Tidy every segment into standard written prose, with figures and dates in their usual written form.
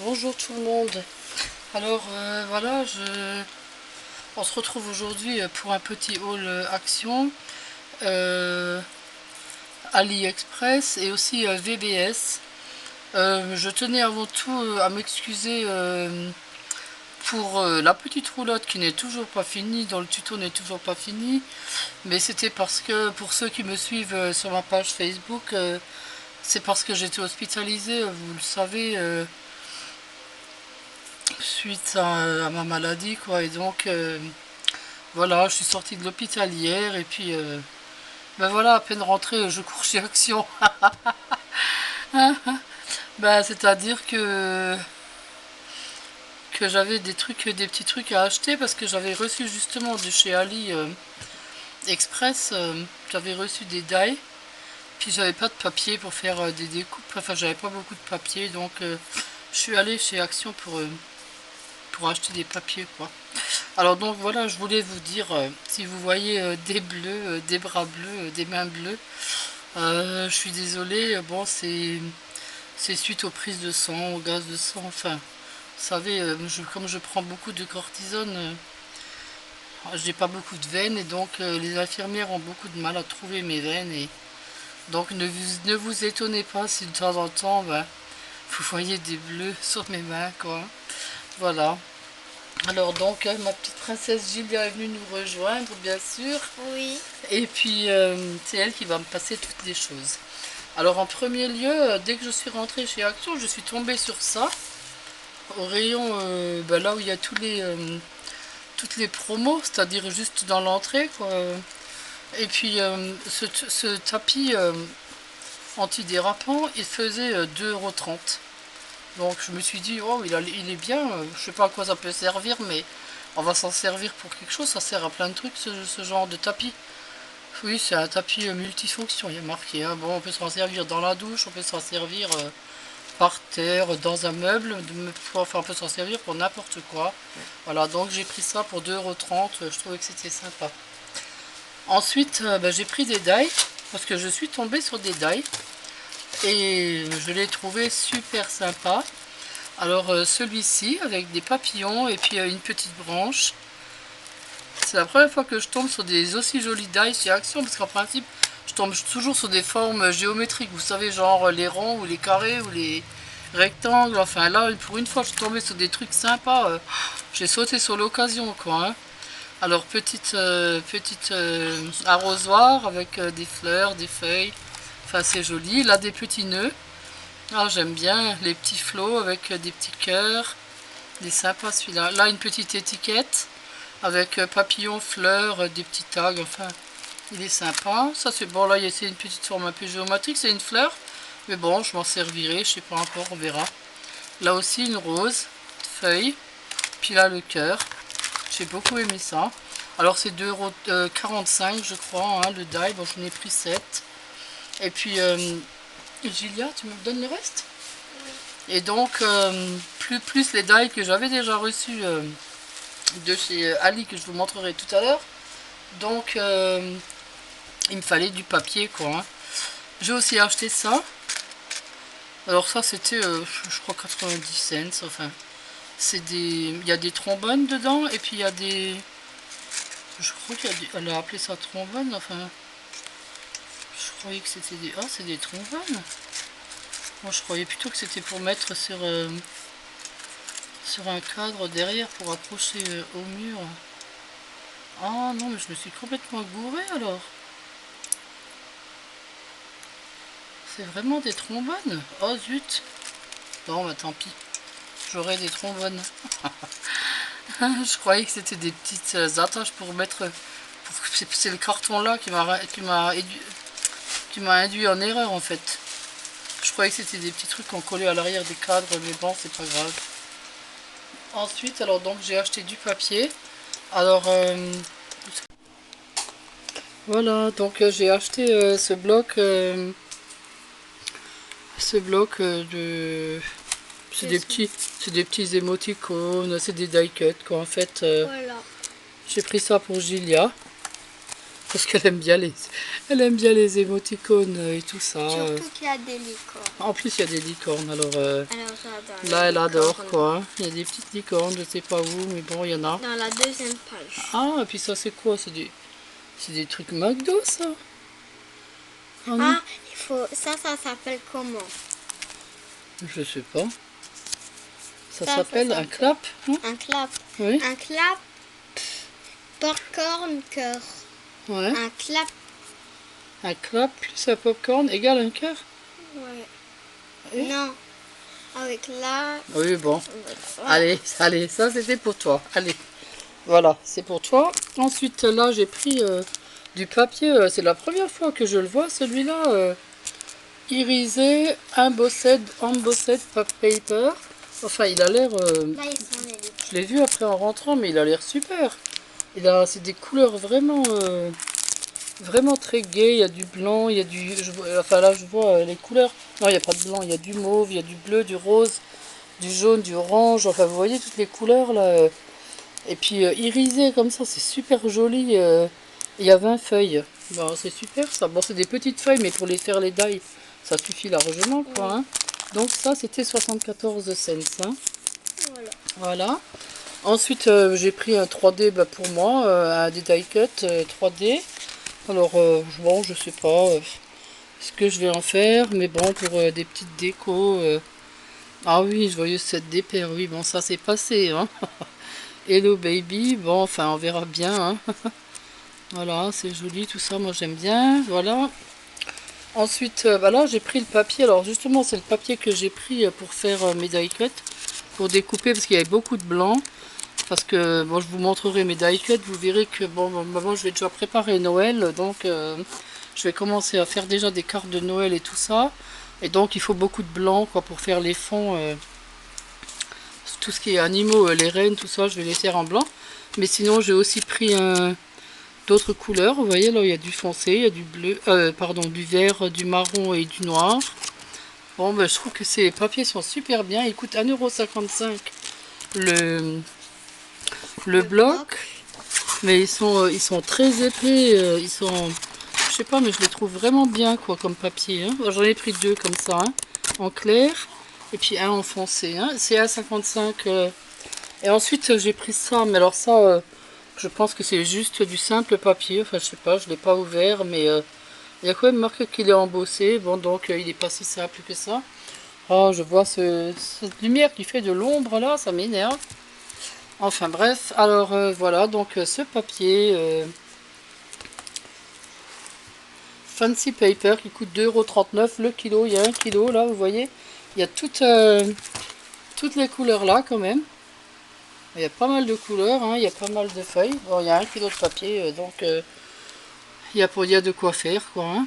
Bonjour tout le monde. Alors voilà, on se retrouve aujourd'hui pour un petit haul Action, AliExpress et aussi VBS. Je tenais avant tout à m'excuser pour la petite roulotte qui n'est toujours pas finie, dont le tuto n'est toujours pas fini. Mais c'était parce que pour ceux qui me suivent sur ma page Facebook, c'est parce que j'étais hospitalisée, vous le savez. Suite à ma maladie quoi, et donc voilà, je suis sortie de l'hôpital hier et puis ben voilà, à peine rentrée je cours chez Action. Ben c'est à dire que j'avais des petits trucs à acheter parce que j'avais reçu justement de chez Ali Express, j'avais reçu des die, puis j'avais pas de papier pour faire des découpes, enfin j'avais pas beaucoup de papier, donc je suis allée chez Action pour acheter des papiers quoi. Alors donc voilà, je voulais vous dire, si vous voyez des bleus, des bras bleus, des mains bleues, je suis désolée, bon c'est suite aux prises de sang, au gaz de sang, enfin, vous savez, comme je prends beaucoup de cortisone, j'ai pas beaucoup de veines et donc les infirmières ont beaucoup de mal à trouver mes veines et donc ne vous étonnez pas si de temps en temps, ben, vous voyez des bleus sur mes mains quoi, voilà. Alors donc ma petite princesse Julia est venue nous rejoindre bien sûr. Oui. Et puis c'est elle qui va me passer toutes les choses. Alors en premier lieu, dès que je suis rentrée chez Action, je suis tombée sur ça. Au rayon ben là où il y a toutes les promos, c'est-à-dire juste dans l'entrée quoi. Et puis ce tapis antidérapant, il faisait 2,30 €. Donc je me suis dit, oh il est bien, je sais pas à quoi ça peut servir, mais on va s'en servir pour quelque chose, ça sert à plein de trucs ce genre de tapis. Oui, c'est un tapis multifonction, il y a marqué, hein. Bon, on peut s'en servir dans la douche, on peut s'en servir par terre, dans un meuble, enfin on peut s'en servir pour n'importe quoi. Voilà, donc j'ai pris ça pour 2,30 €, je trouvais que c'était sympa. Ensuite, ben, j'ai pris des die, parce que je suis tombée sur des die, et je l'ai trouvé super sympa. Alors celui-ci avec des papillons et puis une petite branche. C'est la première fois que je tombe sur des aussi jolis die chez Action parce qu'en principe je tombe toujours sur des formes géométriques. Vous savez, genre les ronds ou les carrés ou les rectangles. Enfin là pour une fois je suis tombée sur des trucs sympas. J'ai sauté sur l'occasion quoi. Hein. Alors petite arrosoir avec des fleurs, des feuilles. Enfin c'est joli. Là des petits nœuds. Ah, j'aime bien les petits flots avec des petits cœurs. Il est sympa celui-là. Là, une petite étiquette avec papillons, fleurs, des petits tags. Enfin, il est sympa. Ça, c'est bon. Là, c'est une petite forme un peu géométrique. C'est une fleur. Mais bon, je m'en servirai. Je sais pas encore. On verra. Là aussi, une rose, feuille. Puis là, le cœur. J'ai beaucoup aimé ça. Alors, c'est 2,45 € je crois, hein, le die. Bon, j'en ai pris 7. Et puis... Julia, tu me donnes le reste? Oui. Et donc, plus les die que j'avais déjà reçus de chez Ali, que je vous montrerai tout à l'heure. Donc, il me fallait du papier, quoi. Hein. J'ai aussi acheté ça. Alors ça, c'était, je crois, 90 cents. Enfin, il y a des trombones dedans, et puis il y a des... Je crois qu'elle a appelé ça trombone, enfin... Je croyais que c'était des... Ah, c'est des trombones. Moi, je croyais plutôt que c'était pour mettre sur un cadre derrière pour accrocher au mur. Ah non, mais je me suis complètement gourée alors. C'est vraiment des trombones. Oh zut. Bon, bah tant pis. J'aurai des trombones. Je croyais que c'était des petites attaches pour mettre... C'est le carton là qui m'a induit en erreur en fait. Je croyais que c'était des petits trucs qu'on collait à l'arrière des cadres, mais bon, c'est pas grave. Ensuite, alors donc j'ai acheté du papier. Alors voilà, donc j'ai acheté ce bloc de... C'est des petits émoticônes, c'est des die cuts quoi en fait. Voilà. J'ai pris ça pour Julia. Parce qu'elle aime bien les émoticônes et tout ça. Surtout qu'il y a des licornes. En plus, il y a des licornes. Alors, Alors j'adore là, les elle adore licornes. quoi. Hein. Il y a des petites licornes, je sais pas où, mais bon, il y en a. Dans la deuxième page. Ah, et puis ça, c'est quoi? C'est des trucs McDo, ça? Ah non, Ah, il faut... Ça s'appelle comment? je sais pas. Ça Ça s'appelle un s'appelle- clap, hein? Un clap. Oui. Un clap. Popcorn cœur. Ouais. Un clap. Un clap plus un popcorn égale un cœur. Ouais. Et Non. Avec là. Oui, bon. Voilà. Allez, ça c'était pour toi. Allez, voilà, c'est pour toi. Ensuite, là, j'ai pris du papier. C'est la première fois que je le vois, celui-là. Irisé, embossed paper. Enfin, il a l'air... Là, ils sont les licornes. je l'ai vu après en rentrant, mais il a l'air super. C'est des couleurs vraiment... vraiment très gai, il y a du blanc, il y a du... enfin là je vois les couleurs. Non, il n'y a pas de blanc, il y a du mauve, il y a du bleu, du rose, du jaune, du orange. Enfin vous voyez toutes les couleurs là. Et puis irisé comme ça, c'est super joli. Il y a 20 feuilles. Bon, c'est super ça. Bon, c'est des petites feuilles, mais pour les faire les die, ça suffit largement quoi. Hein. Donc ça c'était 74 cents. Hein. Voilà. Voilà. Ensuite j'ai pris un 3D pour moi, un des die cut 3D. Alors, bon, je sais pas ce que je vais en faire, mais bon, pour des petites décos. Ah oui, joyeuse cette des pères, oui, bon, ça c'est passé. Hein. Hello baby, bon, enfin, on verra bien. Hein. Voilà, c'est joli, tout ça, moi j'aime bien. Voilà. Ensuite, là, j'ai pris le papier. Alors, justement, c'est le papier que j'ai pris pour faire mes die cuts, pour découper, parce qu'il y avait beaucoup de blanc. Parce que, bon, je vous montrerai mes die cuts, vous verrez que, bon, maman, je vais déjà préparer Noël, donc je vais commencer à faire déjà des cartes de Noël et tout ça. Et donc, il faut beaucoup de blanc, quoi, pour faire les fonds. Tout ce qui est animaux, les rennes, tout ça, je vais les faire en blanc. Mais sinon, j'ai aussi pris d'autres couleurs. Vous voyez, là, il y a du foncé, il y a du bleu, pardon, du vert, du marron et du noir. Bon, ben, je trouve que ces papiers sont super bien. Ils coûtent 1,55 € le bloc, mais ils sont très épais, je sais pas, mais je les trouve vraiment bien quoi comme papier. Hein. J'en ai pris deux comme ça, hein, en clair, et puis un en foncé. Hein. C'est 1,55 €. Et ensuite j'ai pris ça, mais alors ça, je pense que c'est juste du simple papier. Enfin, je sais pas, je l'ai pas ouvert, mais il y a quand même marqué qu'il est embossé. Bon, donc il est pas si simple que ça. Oh, je vois cette lumière qui fait de l'ombre là, ça m'énerve. Enfin bref, alors voilà, donc ce papier Fancy Paper qui coûte 2,39 € le kilo, il y a 1 kilo là, vous voyez, il y a toutes les couleurs là quand même, il y a pas mal de couleurs, hein, il y a pas mal de feuilles, bon il y a 1 kilo de papier, donc il y a de quoi faire quoi. Hein.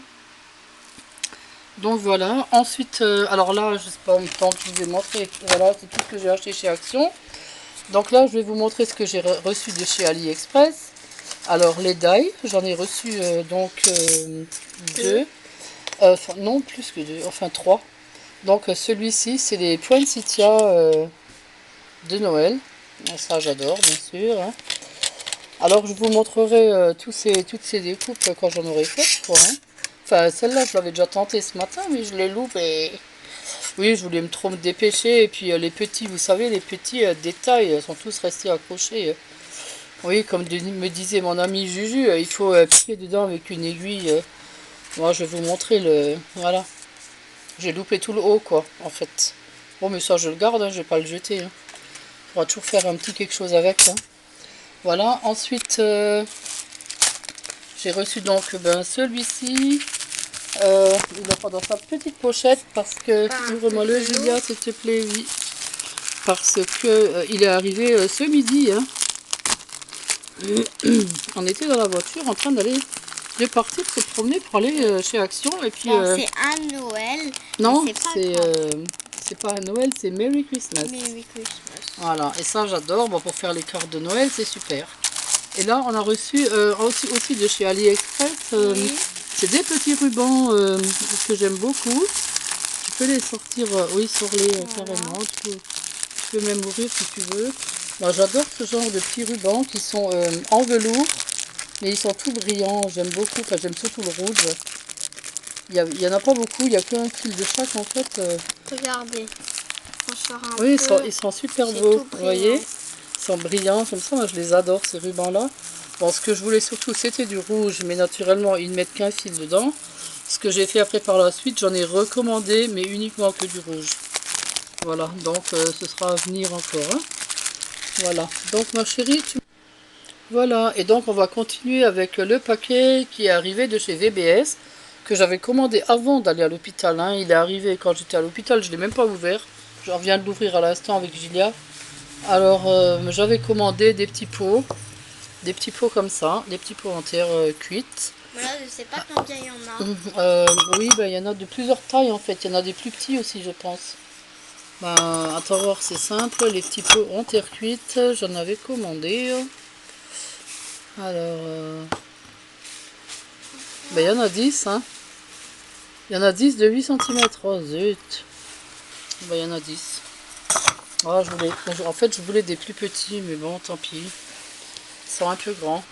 Donc voilà, ensuite, alors là, je sais pas en même temps que je vous ai montré, voilà, c'est tout ce que j'ai acheté chez Action. Donc là, je vais vous montrer ce que j'ai reçu de chez AliExpress. Alors, les die, j'en ai reçu donc deux. Enfin, non, plus que deux, enfin trois. Donc celui-ci, c'est les poinsettias de Noël. Donc, ça, j'adore, bien sûr. Hein. Alors, je vous montrerai toutes ces découpes quand j'en aurai fait. Quoi, hein. Enfin, celle-là, je l'avais déjà tentée ce matin, mais je l'ai loupée. Oui, je voulais trop me dépêcher. Et puis les petits, vous savez, les petits détails sont tous restés accrochés. Oui, comme me disait mon ami Juju, il faut piquer dedans avec une aiguille. Moi, je vais vous montrer le... Voilà. J'ai loupé tout le haut, quoi, en fait. Bon, mais ça, je le garde, hein, je vais pas le jeter. Hein. Il faudra toujours faire un petit quelque chose avec. Hein. Voilà. Ensuite, j'ai reçu donc celui-ci. Il est pas dans sa petite pochette parce que... Ouvre-moi le, Julia, s'il te plaît, oui. Parce que il est arrivé ce midi. Hein. On était dans la voiture en train de partir se promener pour aller chez Action. Et puis, c'est un Noël. non, c'est pas un Noël, c'est Merry Christmas. Merry Christmas. Voilà, et ça j'adore. Bon, pour faire les cartes de Noël, c'est super. Et là, on a reçu aussi de chez AliExpress. Oui. C'est des petits rubans que j'aime beaucoup. Tu peux les sortir, oui, sors-les carrément. Tu peux même ouvrir si tu veux. Moi, j'adore ce genre de petits rubans qui sont en velours. Mais ils sont tout brillants, j'aime beaucoup, enfin j'aime surtout le rouge. Il y en a pas beaucoup, il y a qu'un fil de chaque en fait. Regardez. On sort un Oui, peu. ils sont super C'est beaux, tout vous voyez. brillant. Ils sont brillants, comme ça, moi je les adore ces rubans-là. Bon, ce que je voulais surtout, c'était du rouge, mais naturellement, ils ne mettent qu'un fil dedans. Ce que j'ai fait après par la suite, j'en ai recommandé, mais uniquement que du rouge. Voilà, donc ce sera à venir encore. Hein. Voilà, donc ma chérie, voilà, et donc on va continuer avec le paquet qui est arrivé de chez VBS, que j'avais commandé avant d'aller à l'hôpital. Hein. Il est arrivé quand j'étais à l'hôpital, je ne l'ai même pas ouvert. Je viens de l'ouvrir à l'instant avec Julia. Alors, j'avais commandé des petits pots comme ça, des petits pots en terre cuite. Voilà, je sais pas combien il y en a. Oui, ben, il y en a de plusieurs tailles en fait. Il y en a des plus petits aussi, je pense. Ben, attends voir, c'est simple. Les petits pots en terre cuite, j'en avais commandé. Alors, ben, il y en a 10. Hein. Il y en a 10 de 8 cm. Oh zut. Ben, il y en a 10. Oh, en fait, je voulais des plus petits, mais bon, tant pis. Ils sont un peu grands.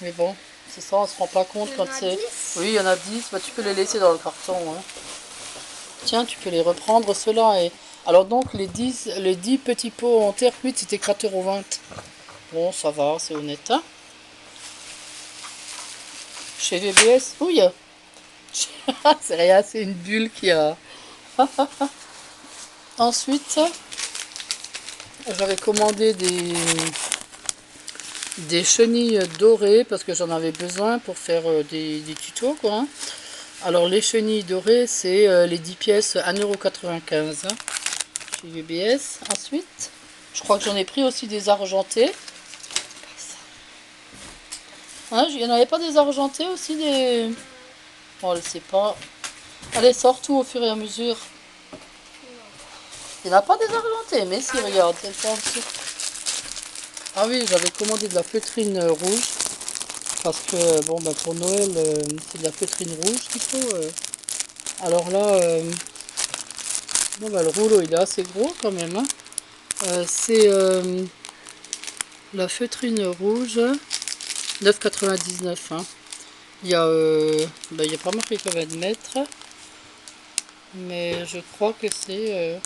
Mais bon, c'est ça, on se rend pas compte quand c'est... Oui, il y en a 10, bah, tu peux les laisser dans le carton. Hein. Tiens, tu peux les reprendre, ceux-là. Et... Alors donc, les 10 petits pots en terre cuite, c'était 4,20 €. Bon, ça va, c'est honnête. Hein. Chez VBS, oui. C'est rien, c'est une bulle qui a... Ensuite, j'avais commandé des chenilles dorées parce que j'en avais besoin pour faire des tutos quoi. Hein. Alors les chenilles dorées c'est les 10 pièces 1,95 € hein, chez VBS. Ensuite, je crois que j'en ai pris aussi des argentés. Hein, il n'y en avait pas des argentés aussi des... Bon, je sais pas. Allez, sort tout au fur et à mesure. Il n'y en a pas des argentés, mais si, regarde, elles sont en dessous. Ah oui, j'avais commandé de la feutrine rouge. Parce que, bon, bah pour Noël, c'est de la feutrine rouge qu'il faut. Alors là, bon, bah, le rouleau, il est assez gros quand même. Hein. C'est la feutrine rouge, 9,99 €. Hein. Il y a, bah, il y a pas marqué combien de mètres. Mais je crois que c'est...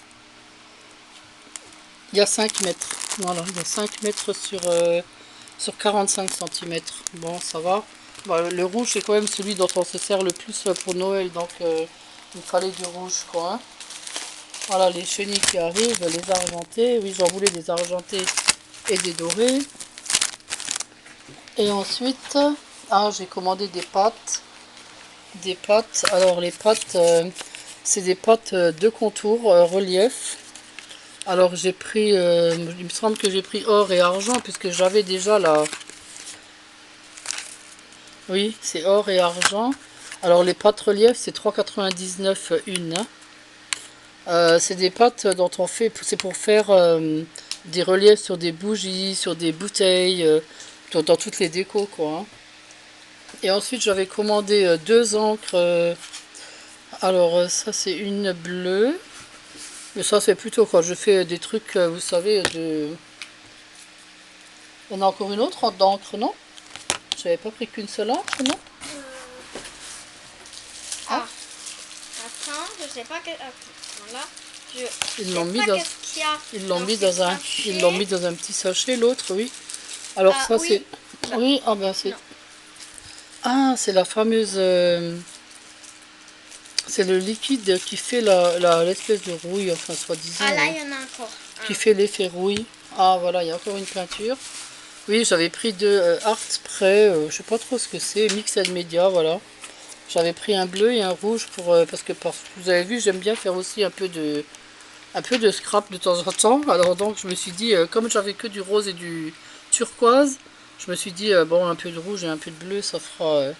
il y a 5 mètres. Voilà, il y a 5 mètres sur 45 cm. Bon, ça va. Bah, le rouge, c'est quand même celui dont on se sert le plus pour Noël. Donc, il fallait du rouge, quoi. Hein. Voilà, les chenilles qui arrivent, les argentés. Oui, j'en voulais des argentés et des dorés. Et ensuite, j'ai commandé des pâtes. Des pâtes. Alors, les pâtes, c'est des pâtes de contour, relief. Alors j'ai pris, il me semble que j'ai pris or et argent puisque j'avais déjà la... Oui, c'est or et argent. Alors les pâtes relief c'est 3,99 € une. Hein. C'est des pâtes dont on fait, c'est pour faire des reliefs sur des bougies, sur des bouteilles, dans toutes les décos quoi. Hein. Et ensuite j'avais commandé deux encres. Alors ça c'est une bleue. Mais ça c'est plutôt quand je fais des trucs, vous savez, de... Il y en a encore une autre d'encre, non? J'avais pas pris qu'une seule encre, non? Ah. Attends, je sais pas que... Voilà. Ils l'ont mis dans... Ils l'ont mis dans un... sachet. Ils l'ont mis dans un petit sachet, l'autre, oui. Alors ça oui. c'est... Oui, ah ben c'est... Ah, c'est la fameuse... C'est le liquide qui fait l'espèce de rouille, enfin soi-disant. Ah là, il y en a encore. Qui fait l'effet rouille. Ah voilà, il y a encore une peinture. Oui, j'avais pris de Art Spray, je sais pas trop ce que c'est, Mix and Media, voilà. J'avais pris un bleu et un rouge pour parce que vous avez vu, j'aime bien faire aussi un peu de scrap de temps en temps. Alors donc je me suis dit, comme j'avais que du rose et du turquoise, je me suis dit bon, un peu de rouge et un peu de bleu, ça fera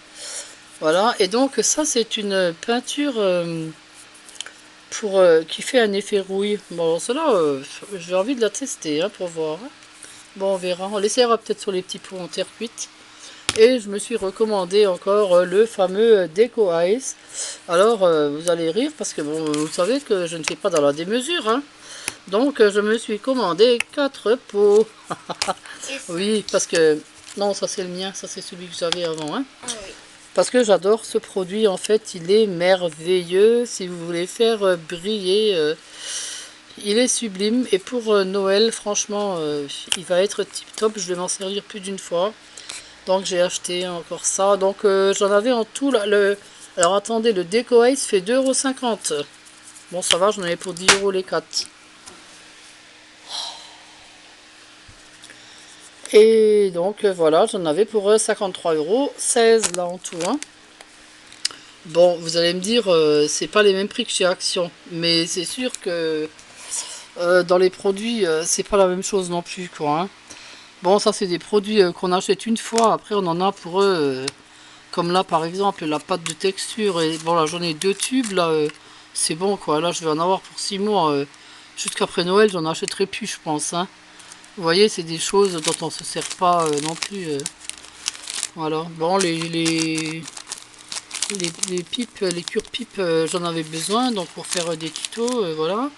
voilà. Et donc ça c'est une peinture qui fait un effet rouille. Bon, cela, j'ai envie de la tester hein, pour voir. Bon, on verra. On l'essayera peut-être sur les petits pots en terre cuite. Et je me suis recommandé encore le fameux Deco Ice. Alors, vous allez rire parce que bon, vous savez que je ne fais pas dans la démesure. Hein. Donc, je me suis commandé 4 pots. Oui, parce que Non, ça c'est le mien, ça c'est celui que j'avais avant. Hein. Ah oui. Parce que j'adore ce produit, en fait, il est merveilleux. Si vous voulez faire briller, il est sublime. Et pour Noël, franchement, il va être tip top. Je vais m'en servir plus d'une fois. Donc j'ai acheté encore ça. Donc j'en avais en tout là. Alors attendez, le Deco Ace fait 2,50 €. Bon, ça va, j'en avais pour 10 € les 4. Et donc voilà, j'en avais pour 53,16 € là en tout. Hein. Bon, vous allez me dire, c'est pas les mêmes prix que chez Action. Mais c'est sûr que dans les produits, c'est pas la même chose non plus, quoi. Hein. Bon, ça c'est des produits qu'on achète une fois. Après, on en a pour eux. Comme là, par exemple, la pâte de texture. Et bon, là, j'en ai 2 tubes. Là, c'est bon, quoi. Là, je vais en avoir pour 6 mois. Jusqu'après Noël, j'en achèterai plus, je pense. Hein. Vous voyez, c'est des choses dont on se sert pas non plus. Voilà. Bon, les pipes, les cure-pipes, j'en avais besoin. Donc, pour faire des tutos, voilà.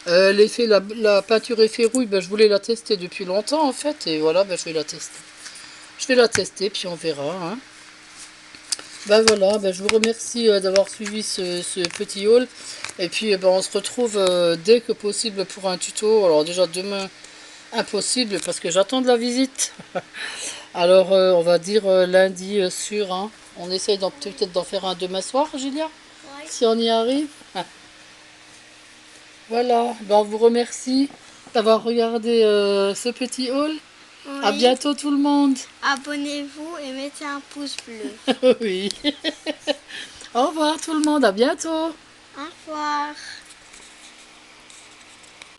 La peinture effet rouille, ben, je voulais la tester depuis longtemps, en fait. Et voilà, ben, je vais la tester. Je vais la tester, puis on verra. Hein. Ben voilà, ben je vous remercie d'avoir suivi ce petit haul. Et puis ben on se retrouve dès que possible pour un tuto. Alors déjà demain, impossible parce que j'attends de la visite. Alors on va dire lundi sûr. Hein. On essaye peut-être d'en faire un demain soir, Julia, Oui. si on y arrive. Voilà, ben on vous remercie d'avoir regardé ce petit haul. À Oui. bientôt tout le monde. Abonnez-vous et mettez un pouce bleu. Oui. Au revoir tout le monde, à bientôt. Au revoir.